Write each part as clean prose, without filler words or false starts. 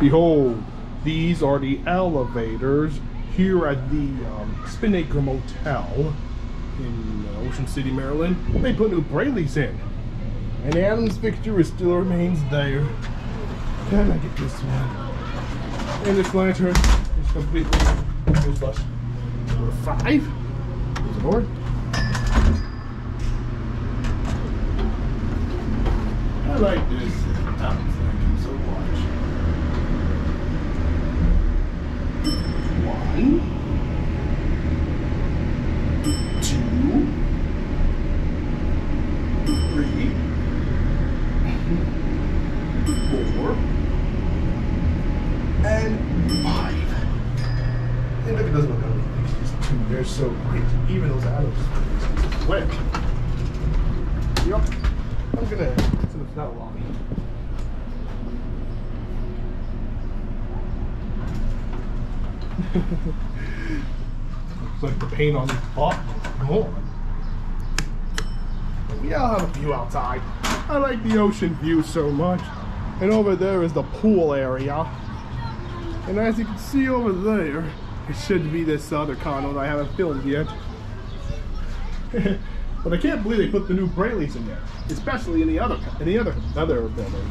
Behold, these are the elevators here at the Spinnaker Motel in Ocean City, Maryland. They put new Brailleys in, and Adam's fixture still remains there. Can I get this one? And this lantern is completely useless. Number 5. There's the board. I like this. Thank you so much. 1, 2, 3, 4, and 5. And if it doesn't look good, these 2, they're so great. Even those atoms. Wet. Yep. I'm gonna, so it's not long. Looks like the paint on the top is gone. But we all have a view outside. I like the ocean view so much. And over there is the pool area. And as you can see over there, it should be this other condo that I haven't filmed yet. But I can't believe they put the new Brailleys in there, especially in the other building.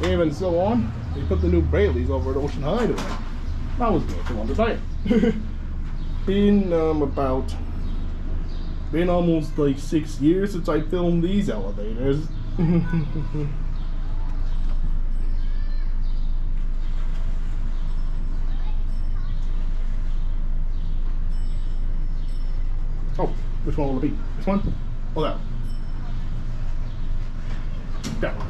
Even so on, they put the new Brailleys over at Ocean Hideaway. That was good for one day. Been almost like 6 years since I filmed these elevators. Oh, which one will it be? This one? Or that one? That one.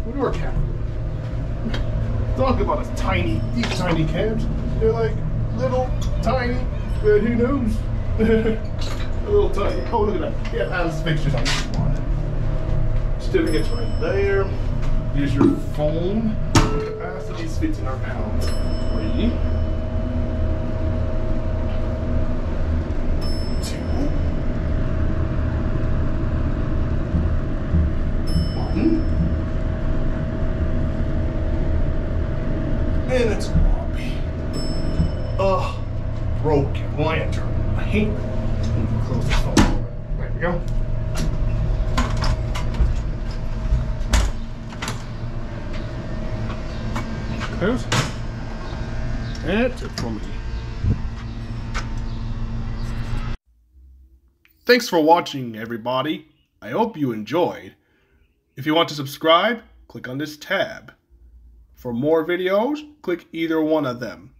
What do our cat? Talk about these tiny cabs. They're like little, tiny, but who knows? A little tiny. Oh, look at that. Yeah, Adam's fixtures on this one. Certificates right there. Here's your phone. Capacity fits in our pounds. 3. 1. And it's floppy. Ugh, broken lantern. I hate it. Close this phone. There we go. There's. That's it for me. Thanks for watching, everybody. I hope you enjoyed. If you want to subscribe, click on this tab. For more videos, click either one of them.